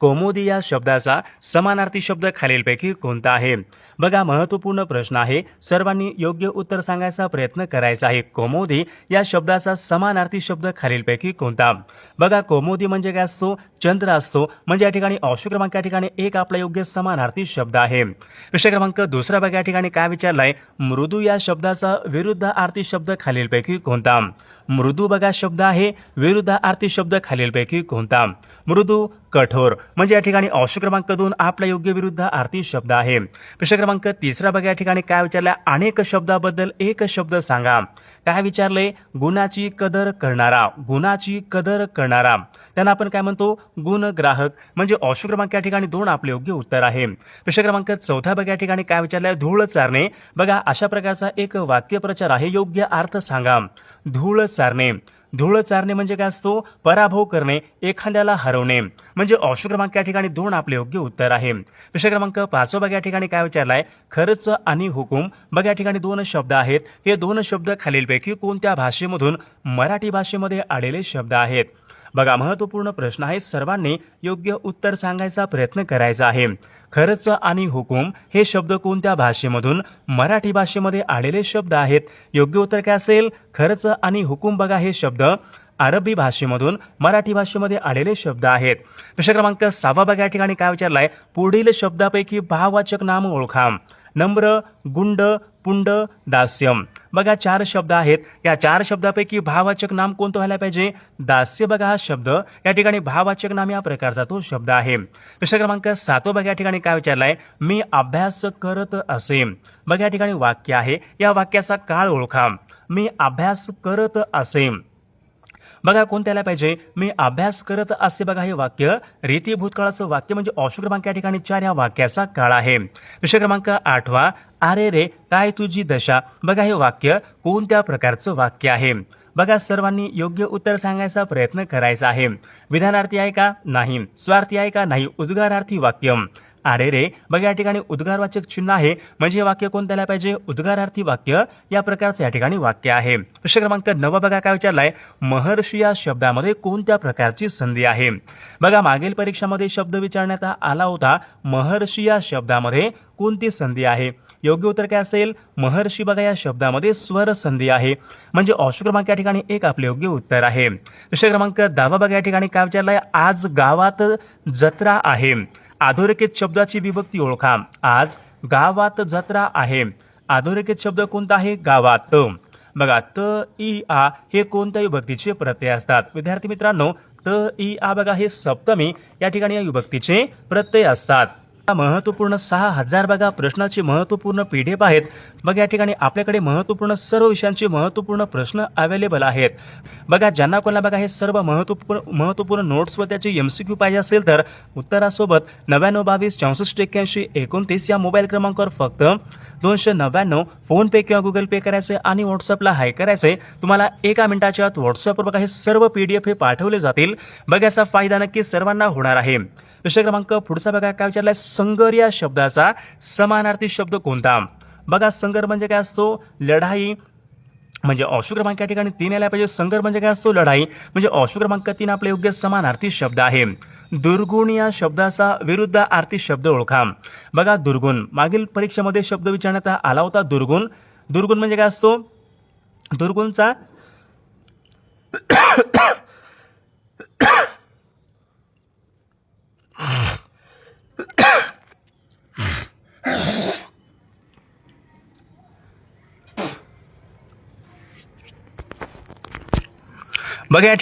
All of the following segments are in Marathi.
कौमुदी या शब्दाचा समानार्थी शब्द खालीलपैकी कोणता आहे? बघा, महत्त्वपूर्ण प्रश्न आहे. सर्वांनी योग्य उत्तर सांगायचा प्रयत्न करायचा आहे. कौमुदी या शब्दाचा समानार्थी शब्द खालीलपैकी कोणता? बघा, कौमुदी म्हणजे काय असतो? चंद्र असतो. म्हणजे या ठिकाणी ऑप्शन क्रमांक या ठिकाणी एक आपला योग्य समानार्थी शब्द आहे. विषय क्रमांक दुसरा बघा, या ठिकाणी काय विचारलाय? मृदू या शब्दाचा विरुद्धार्थी शब्द खालीलपैकी कोणता? मृदू बघा शब्द आहे. विरुद्धार्थी शब्द खालीलपैकी कोणता? मृदू, कठोर म्हणजे या ठिकाणी ऑप्शन क्रमांक 2 आपला योग्य विरुद्धार्थी शब्द आहे. प्रश्न क्रमांक तिसरा बघा, या ठिकाणी काय विचारलं? अनेक शब्दाबद्दल एक शब्द सांगा. काय विचारले? गुणाची कदर करणारा. गुणाची कदर करणारा त्यांना आपण काय म्हणतो? गुणग्राहक म्हणजे ऑप्शन क्रमांक या ठिकाणी 2 आपले योग्य उत्तर आहे. प्रश्न क्रमांक चौथा बघा, या ठिकाणी काय विचारलंय? धूळ चारणे. बघा, अशा प्रकारचा एक वाक्यप्रचार आहे. योग्य अर्थ सांगा. धूळ चारणे. धूळ चारणे म्हणजे काय असतो? पराभव करणे, एखाद्याला हरवणे म्हणजे ऑप्शन क्रमांक या ठिकाणी 2 आपले योग्य उत्तर आहे. प्रश्न क्रमांक 5 बघा, या ठिकाणी काय विचारलाय? खर्च आणि हुकूम. बघा, या ठिकाणी 2 शब्द आहेत. हे 2 शब्द खालीलपैकी कोणत्या भाषेमधून मराठी भाषेमध्ये आलेले शब्द आहेत? बघा, महत्त्वपूर्ण प्रश्न आहे. सर्वांनी योग्य उत्तर सांगायचा प्रयत्न करायचा आहे. खर्च आणि हुकूम हे शब्द कोणत्या भाषेमधून मराठी भाषेमध्ये आलेले शब्द आहेत? योग्य उत्तर काय असेल? खर्च आणि हुकूम बघा हे शब्द अरबी भाषेमधून मराठी भाषेमध्ये आलेले शब्द आहेत. प्रश्न क्रमांक 6 बघा, या ठिकाणी काय विचारलाय? पुढील शब्दापैकी भाववाचक नाम ओळखा. नम्र, गुंड, पुंड, दास्यम. बघा, 4 शब्द आहेत. या 4 शब्दापैकी भाववाचक नाम कोणतं व्हायला पाहिजे? दास्य बघा हा शब्द या ठिकाणी भाववाचक नाम या प्रकारचा तो शब्द आहे. प्रश्न क्रमांक 7 बघा, या ठिकाणी काय विचारलाय? मी अभ्यास करत असे. बघा, या ठिकाणी वाक्य आहे. या वाक्याचा काळ ओळखा. मी अभ्यास करत असे. बघा, कोणत्याला पाहिजे? मी अभ्यास करत असे. बघा, हे वाक्य रीती भूतकाळाचं वाक्य म्हणजे ऑप्शन क्रमांक या ठिकाणी 4 या वाक्याचा काळ आहे. विषय क्रमांक 8 अरे रे काय तुझी दशा. बघा, हे वाक्य कोणत्या प्रकारचं वाक्य आहे? बघा, सर्वांनी योग्य उत्तर सांगायचा प्रयत्न करायचा आहे. विधानार्थी आहे का? नाही. स्वार्थी आहे का? नाही. उद्गारार्थी वाक्य. अरे रे बघा, या ठिकाणी उद्गारवाचक चिन्ह आहे म्हणजे हे वाक्य कोणत्याला पाहिजे? उद्गारार्थी वाक्य या प्रकारचं या ठिकाणी वाक्य आहे. प्रश्न क्रमांक 9 बघा, काय विचारलाय? महर्षी या शब्दामध्ये कोणत्या प्रकारची संधी आहे? बघा, मागील परीक्षामध्ये शब्द विचारण्यात आला होता. महर्षी या शब्दामध्ये कोणती संधी आहे? योग्य उत्तर काय असेल? महर्षी बघा या शब्दामध्ये स्वर संधी आहे म्हणजे ऑप्शन क्रमांक या ठिकाणी 1 आपले योग्य उत्तर आहे. प्रश्न क्रमांक 10 बघा, या ठिकाणी काय विचारलाय? आज गावात जत्रा आहे. अधोरेखित शब्दाची विभक्ती ओळखा. आज गावात जत्रा आहे. अधोरेखित शब्द कोणता आहे? गावात. बघा, त इ आ हे कोणत्या विभक्तीचे प्रत्यय असतात? विद्यार्थी मित्रांनो, त इ आ बघा हे सप्तमी या ठिकाणी या विभक्तीचे प्रत्यय असतात. महत्त्वपूर्ण 6000 बघा प्रश्नाचे महत्त्वपूर्ण PDF आहेत. बघा, या ठिकाणी आपल्याकडे महत्त्वपूर्ण सर्व विषयांचे महत्त्वपूर्ण प्रश्न अवेलेबल आहेत. बघा, ज्यांना कोणाला बघा हे सर्व महत्त्वपूर्ण नोट्स व त्याचे MCQ पाहिजे असेल तर उत्तरासोबत 9922 64 81 29 या मोबाईल क्रमांकावर फक्त 299 फोनपे किंवा गुगल पे करायचे आणि व्हॉट्सअपला हाय करायचे. तुम्हाला 1 मिनिटाच्या आत व्हॉट्सअपवर बघा हे सर्व PDF हे पाठवले जातील. बघा, याचा फायदा नक्की सर्वांना होणार आहे. प्रश्न क्रमांक पुढचा बघा, काय विचारलाय? संघर्ष या शब्दाचा समानार्थी शब्द कोणता? बघा, संघर्ष म्हणजे काय असतो? लढाई म्हणजे ऑप्शन क्रमांक या ठिकाणी 3 यायला पाहिजे. संघर्ष म्हणजे काय असतो? लढाई म्हणजे ऑप्शन क्रमांक 3 आपले योग्य समानार्थी शब्द आहे. दुर्गुण या शब्दाचा विरुद्धार्थी शब्द ओळखा. बघा, दुर्गुण मागील परीक्षेमध्ये शब्द विचारण्यात आला होता. दुर्गुण. दुर्गुण म्हणजे काय असतो? दुर्गुणचा बघा, या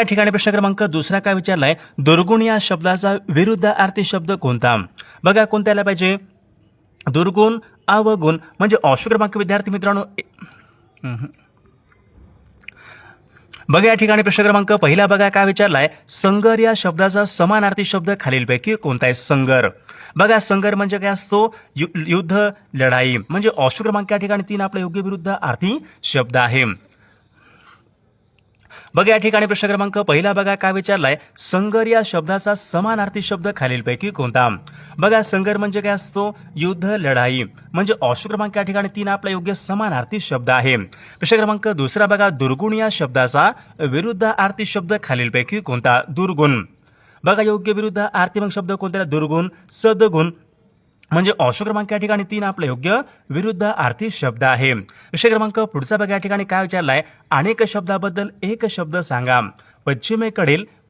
ठिकाणी प्रश्न क्रमांक दुसरा काय विचारलाय? दुर्गुण या शब्दाचा विरुद्धार्थी शब्द कोणता? बघा, कोणता यायला पाहिजे? दुर्गुण, अवगुण म्हणजे ऑप्शन क्रमांक विद्यार्थी मित्रांनो बघा, या ठिकाणी प्रश्न क्रमांक पहिला बघा, काय विचारलाय? संघर्ष या शब्दाचा समानार्थी शब्द खालीलपैकी कोणता आहे? संघर्ष. बघा, संघर्ष म्हणजे काय असतो? युद्ध, लढाई म्हणजे ऑप्शन क्रमांक या ठिकाणी 3 आपला योग्य विरुद्धार्थी शब्द आहे. बघा, या ठिकाणी प्रश्न क्रमांक पहिला बघा, काय विचारलाय? संघर्ष या शब्दाचा समानार्थी शब्द खालीलपैकी कोणता? बघा, संघर्ष म्हणजे काय असतो? युद्ध, लढाई म्हणजे ऑप्शन क्रमांक या ठिकाणी 3 आपला योग्य समानार्थी शब्द आहे. प्रश्न क्रमांक दुसरा बघा, दुर्गुण या शब्दाचा विरुद्धार्थी शब्द खालीलपैकी कोणता? दुर्गुण. बघा योग्य विरुद्ध आरती मग शब्द कोणत्या दुर्गुण सद्गुण म्हणजे ऑप्शन क्रमांक या ठिकाणी 3 आपलं योग्य विरुद्ध आरती शब्द आहे। विषय क्रमांक पुढचा बघा या ठिकाणी काय विचारलाय अनेक शब्दाबद्दल एक शब्द सांगा।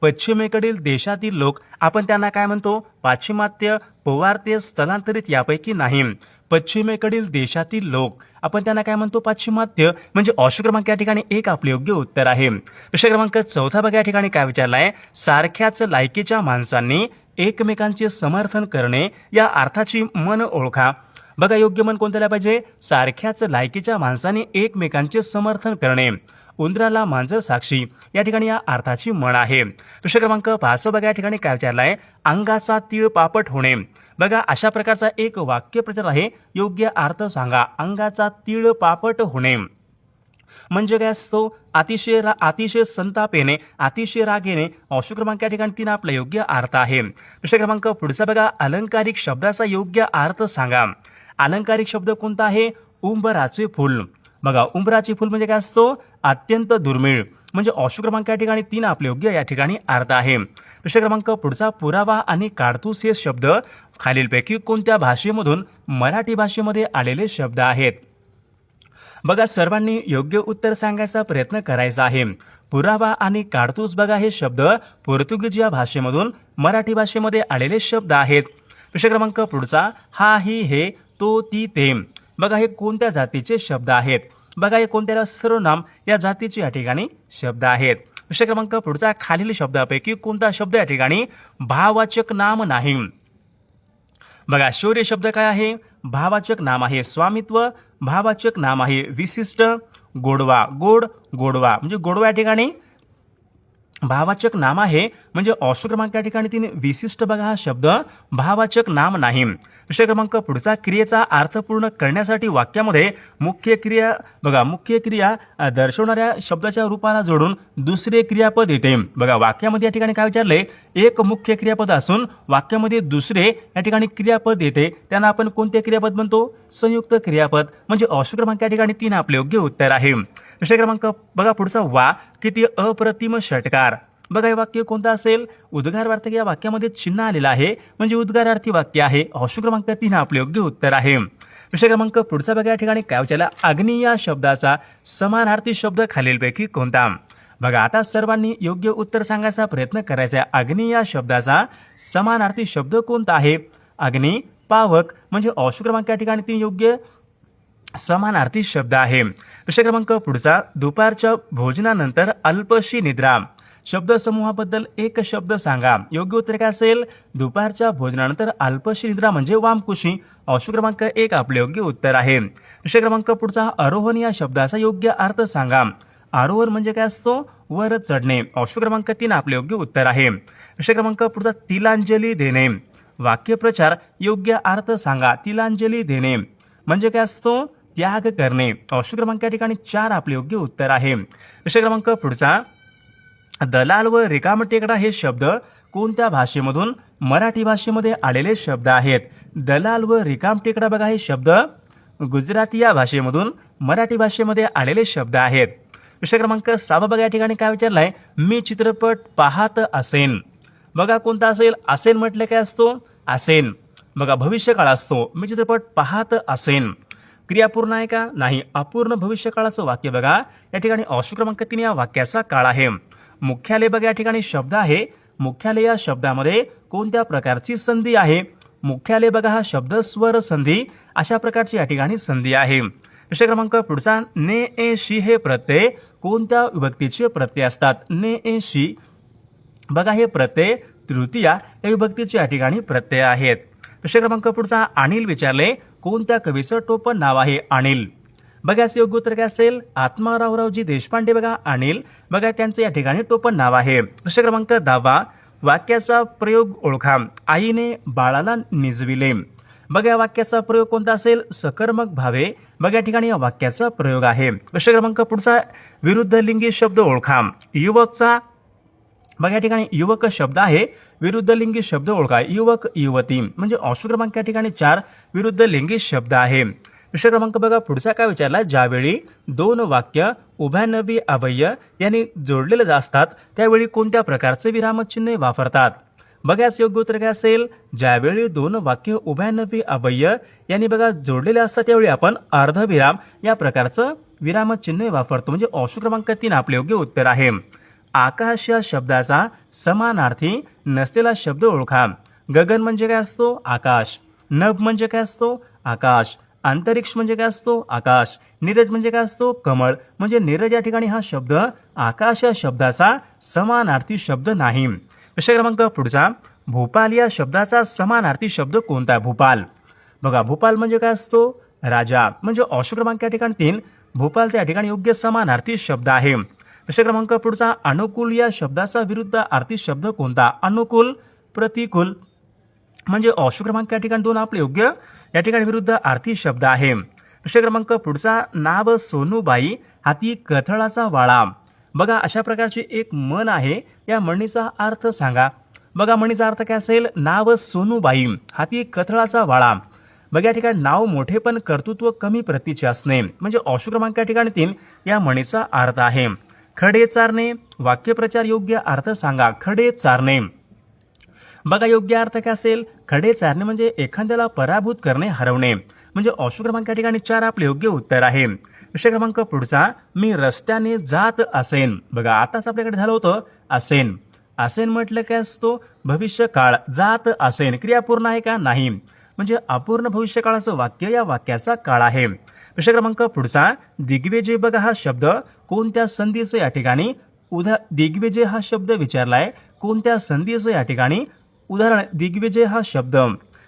पश्चिमेकडील देशातील लोक आपण त्यांना काय म्हणतो पाश्चिमात्य पौर्वात्य स्थलांतरित यापैकी नाही। पश्चिमेकडील देशातील लोक आपण त्यांना काय म्हणतो पाश्चिमात्य म्हणजे ऑप्शन क्रमांक या ठिकाणी एक आपले योग्य उत्तर आहे। विषय क्रमांक चौथा बघा या ठिकाणी काय विचारलाय सारख्याच लायकीच्या माणसांनी एकमेकांचे समर्थन करणे या अर्थाची मन ओळखा। बघा योग्य मन कोणत्याला पाहिजे सारख्याच लायकीच्या माणसांनी एकमेकांचे समर्थन करणे। उंदराला मांजर साक्षी या ठिकाणी या अर्थाची म्हण आहे। विषय क्रमांक 5 बघा या ठिकाणी काय विचारलाय अंगाचा तीळ पापट होणे। बघा अशा प्रकारचा एक वाक्यप्रचार आहे योग्य अर्थ सांगा अंगाचा तीळ पापट होणे म्हणजे काय असतो अतिशय संताप येणे अतिशय राग येणे ऑप्शन क्रमांक या ठिकाणी 3 आपला योग्य अर्थ आहे। विषय क्रमांक पुढचा बघा अलंकारिक शब्दाचा योग्य अर्थ सांगा। अलंकारिक शब्द कोणता आहे उंबराचे फूल। बघा उंबराचे फूल म्हणजे काय असतो अत्यंत दुर्मिळ म्हणजे ऑप्शन क्रमांक या ठिकाणी 3 आपले योग्य या ठिकाणी अर्थ आहे। विषय क्रमांक पुढचा पुरावा आणि काडतूस हे शब्द खालीलपैकी कोणत्या भाषेमधून मराठी भाषेमध्ये आलेले शब्द आहेत। बघा सर्वांनी योग्य उत्तर सांगायचा प्रयत्न करायचा आहे। पुरावा आणि काडतूस बघा हे शब्द पोर्तुगीज या भाषेमधून मराठी भाषेमध्ये आलेले शब्द आहेत। विषय क्रमांक पुढचा हा ही हे तो ती ते बघा हे कोणत्या जातीचे शब्द आहेत। बघा हे कोणत्या सर्वनाम या जातीचे या ठिकाणी शब्द आहेत। विषय क्रमांक पुढचा खालील शब्दापैकी कोणता शब्द या ठिकाणी भाववाचक नाम नाही। बघा शौर्य शब्द काय आहे भाववाचक नाम आहे। स्वामित्व भाववाचक नाम आहे। विशिष्ट गोडवा गोडवा म्हणजे गोडवा या ठिकाणी भाववाचक नाम आहे म्हणजे ऑप्शन क्रमांक या ठिकाणी 3 विशिष्ट बघा हा शब्द भाववाचक नाम नाही। विषय क्रमांक पुढचा क्रियेचा अर्थ पूर्ण करण्यासाठी वाक्यामध्ये मुख्य क्रिया दर्शवणाऱ्या शब्दाच्या रूपाला जोडून दुसरे क्रियापद येते। बघा वाक्यामध्ये या ठिकाणी काय विचारले एक मुख्य क्रियापद असून वाक्यामध्ये दुसरे या ठिकाणी क्रियापद येते त्यांना आपण कोणते क्रियापद म्हणतो संयुक्त क्रियापद म्हणजे ऑप्शन क्रमांक या ठिकाणी 3 आपले योग्य उत्तर आहे। विषय क्रमांक बघा पुढचा वा किती अप्रतिम षटकार। बघा हे वाक्य कोणतं असेल उद्गारार्थक या वाक्यामध्ये चिन्ह आलेलं आहे म्हणजे उद्गारार्थी वाक्य आहे। ऑप्शन क्रमांक 3 आपले योग्य उत्तर आहे। विषय क्रमांक पुढचा बघा या ठिकाणी काय विचारला अग्नी या शब्दाचा समानार्थी शब्द खालीलपैकी कोणता। बघा आता सर्वांनी योग्य उत्तर सांगायचा प्रयत्न करायचा आहे। अग्नी या शब्दाचा समानार्थी शब्द कोणता आहे अग्नी पावक म्हणजे ऑप्शन क्रमांक या ठिकाणी 3 योग्य समानार्थी शब्द आहे। विषय क्रमांक पुढचा दुपारच्या भोजनानंतर अल्पशी निद्रा शब्दसमूहाबद्दल एक शब्द सांगा। योग्य उत्तर काय असेल दुपारच्या भोजनानंतर अल्पशी निद्रा म्हणजे वामकुशी ऑप्शन क्रमांक 1 आपले योग्य उत्तर आहे। विषय क्रमांक पुढचा आरोहण या शब्दाचा योग्य अर्थ सांगा। आरोहण म्हणजे काय असतो वर चढणे ऑप्शन क्रमांक 3 आपले योग्य उत्तर आहे। विषय क्रमांक पुढचा तिलांजली देणे वाक्यप्रचार योग्य अर्थ सांगा। तिलांजली देणे म्हणजे काय असतो त्याग करणे ऑप्शन क्रमांक या ठिकाणी 4 आपले योग्य उत्तर आहे। विषय क्रमांक पुढचा दलाल व रिकाम टेकडा हे शब्द कोणत्या भाषेमधून मराठी भाषेमध्ये आलेले शब्द आहेत। दलाल व रिकाम टेकडा बघा हे शब्द गुजराती या भाषेमधून मराठी भाषेमध्ये आलेले शब्द आहेत। विषय क्रमांक 6 बघा या ठिकाणी काय विचारलाय मी चित्रपट पाहत असेन। बघा कोणता असेल असेन म्हटलं काय असतो असेन बघा भविष्यकाळ असतो मी चित्रपट पाहत असेन। क्रिया पूर्ण आहे का नाही अपूर्ण भविष्यकाळाचं वाक्य बघा या ठिकाणी ऑप्शन क्रमांक 3 या वाक्याचा काळ आहे। मुख्यालय बघा या ठिकाणी शब्द आहे। मुख्यालय या शब्दामध्ये कोणत्या प्रकारची संधी आहे मुख्यालय बघा हा शब्द स्वर संधी अशा प्रकारची या ठिकाणी संधी आहे। विषय क्रमांक पुढचा ने ए शी हे प्रत्यय कोणत्या विभक्तीचे प्रत्यय असतात। ने ए शी बघा हे प्रत्यय तृतीय या विभक्तीचे या ठिकाणी प्रत्यय आहेत। विषय क्रमांक पुढचा अनिल विचारले कोणत्या कवीचं टोपण नाव आहे अनिल। बघा याचे योग्य उत्तर काय असेल आत्मारावरावजी देशपांडे बघा अनिल बघा त्यांचं या ठिकाणी टोपण नाव आहे। विषय क्रमांक 10 वाक्याचा प्रयोग ओळखा आईने बाळाला निजविले। बघा या वाक्याचा प्रयोग कोणता असेल सकर्मक भावे बघा या ठिकाणी या वाक्याचा प्रयोग आहे। विषय क्रमांक पुढचा विरुद्ध लिंगी शब्द ओळखा युवकचा बघा या ठिकाणी युवक शब्द आहे विरुद्ध लिंगी शब्द ओळखा युवक युवती म्हणजे ऑप्शन क्रमांक या ठिकाणी 4 विरुद्ध लिंगी शब्द आहे। विषय क्रमांक बघा पुढचा काय विचारला ज्यावेळी 2 वाक्य उभयनवी अव्यय यांनी जोडलेले असतात त्यावेळी कोणत्या प्रकारचे विरामचिन्ह वापरतात। बघाच योग्य उत्तर काय असेल, ज्यावेळी दोन वाक्य उभयनवी अव्यय यांनी बघा जोडलेले असतात त्यावेळी आपण अर्धविराम या प्रकारचं विरामचिन्ह वापरतो, म्हणजे ऑप्शन क्रमांक 3 आपले योग्य उत्तर आहे. आकाश या शब्दाचा समानार्थी नसलेला शब्द ओळखा. गगन म्हणजे काय असतो, आकाश. नभ म्हणजे काय असतो, आकाश. अंतरिक्ष म्हणजे काय असतो, आकाश. नीरज म्हणजे काय असतो, कमळ. म्हणजे नीरज या ठिकाणी हा शब्द आकाश या शब्दाचा समानार्थी शब्द नाही. प्रश्न क्रमांक पुढचा, भोपाल या शब्दाचा समानार्थी शब्द कोणता. भोपाल बघा, भोपाल म्हणजे काय असतो, राजा. म्हणजे ऑप्शन क्रमांक या ठिकाणी 3 भोपालचा या ठिकाणी योग्य समानार्थी शब्द आहे. प्रश्न क्रमांक पुढचा, अनुकूल या शब्दाचा विरुद्ध अर्थी शब्द कोणता. अनुकूल, प्रतिकूल. म्हणजे ऑप्शन क्रमांक या ठिकाणी 2 आपले योग्य या ठिकाणी विरुद्ध अर्थी शब्द आहे. प्रश्न क्रमांक पुढचा, नाव सोनूबाई हाती कथळाचा वाळा. बघा अशा प्रकारची एक म्हण आहे, या म्हणीचा अर्थ सांगा. बघा म्हणीचा अर्थ काय असेल, नाव सोनूबाई हाती कथळाचा वाळा. बघा या ठिकाणी नाव मोठे पण कर्तृत्व कमी प्रतीचे असणे, म्हणजे ऑप्शन क्रमांक या ठिकाणी 3 या म्हणीचा अर्थ आहे. खडे चारणे, वाक्यप्रचार योग्य अर्थ सांगा. खडे चारणे बघा योग्य अर्थ काय असेल, खडे चारणे म्हणजे एखाद्याला पराभूत करणे, हरवणे. म्हणजे ऑप्शन क्रमांक या ठिकाणी 4 आपले योग्य उत्तर आहे. विषय क्रमांक पुढचा, मी रस्त्याने जात असेन. बघा आताच आपल्याकडे झालं होतं असेन. असेन म्हटलं काय असतो, भविष्य काळ. जात असेन क्रिया पूर्ण आहे का, नाही. म्हणजे अपूर्ण भविष्यकाळाचं वाक्य या वाक्याचा काळ आहे. विषय क्रमांक पुढचा, दिग्विजय बघा हा शब्द कोणत्या संधीचं या ठिकाणी दिग्विजय हा शब्द विचारलाय, कोणत्या संधीचं या ठिकाणी उदाहरण. दिग्विजय हा शब्द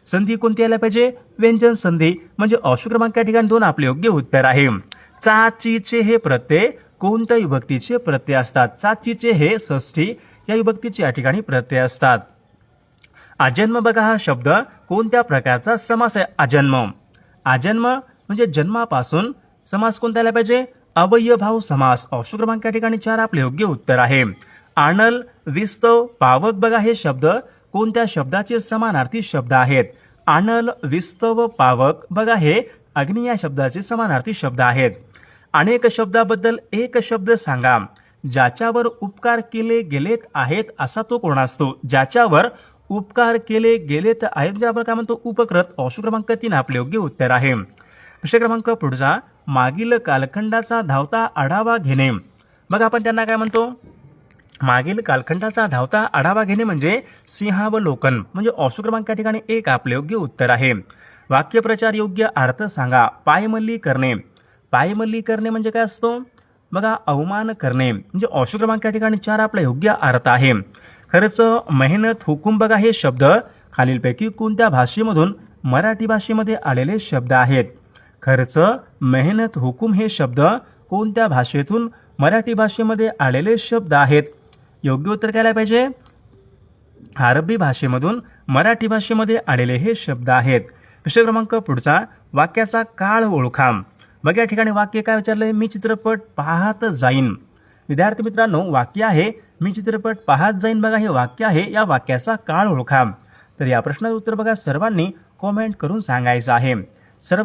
संधी कोणती यायला पाहिजे, व्यंजन संधी. म्हणजे ऑप्शन क्रमांक या ठिकाणी 2 आपले योग्य उत्तर आहे. चाचीचे हे प्रत्यय कोणत्या विभक्तीचे प्रत्यय असतात. चाचीचे हे षष्ठी या विभक्तीचे या ठिकाणी प्रत्यय असतात. आजन्म बघा हा शब्द कोणत्या प्रकारचा समास आहे. आजन्म. आजन्म म्हणजे जन्मापासून. समास कोणता यायला पाहिजे, अवयभाव समास. ऑप्शन क्रमांक या ठिकाणी 4 आपले योग्य उत्तर आहे. आणल, विस्तव, पावक बघा हे शब्द कोणत्या शब्दाचे समानार्थी शब्द आहेत. आणल, विस्तव, पावक बघा हे अग्नी या शब्दाचे समानार्थी शब्द आहेत. अनेक शब्दाबद्दल एक शब्द सांगा. ज्याच्यावर उपकार केले गेलेत आहेत असा तो कोण असतो. ज्याच्यावर उपकार केले गेलेत आहेत म्हणजे आपण काय म्हणतो, उपकृत. ऑप्शन क्रमांक 3 आपले योग्य उत्तर आहे. विषय क्रमांक पुढचा, मागील कालखंडाचा धावता आढावा घेणे. बघा आपण त्यांना काय म्हणतो, मागील कालखंडाचा धावता आढावा घेणे म्हणजे सिंहावलोकन. म्हणजे ऑप्शन क्रमांक या ठिकाणी 1 आपले योग्य उत्तर आहे. वाक्यप्रचार योग्य अर्थ सांगा. पायमल्ली करणे. पायमल्ली करणे म्हणजे काय असतो, बघा अवमान करणे. म्हणजे ऑप्शन क्रमांक या ठिकाणी 4 आपला योग्य अर्थ आहे. खरंच मेहनत, हुकूम बघा हे शब्द खालीलपैकी कोणत्या भाषेमधून मराठी भाषेमध्ये आलेले शब्द आहेत. खर्च, मेहनत, हुकूम हे शब्द कोणत्या भाषेतून मराठी भाषेमध्ये आलेले शब्द आहेत. योग्य उत्तर काय पाहिजे, अरबी भाषेमधून मराठी भाषेमध्ये आलेले हे शब्द आहेत. विषय क्रमांक पुढचा, वाक्याचा काळ ओळखा. बघा या ठिकाणी वाक्य काय विचारलंय, मी चित्रपट पाहत जाईन. विद्यार्थी मित्रांनो वाक्य आहे मी चित्रपट पाहत जाईन. बघा हे वाक्य आहे, या वाक्याचा काळ ओळखा. तर या प्रश्नाचं उत्तर बघा सर्वांनी कॉमेंट करून सांगायचं आहे. सर्व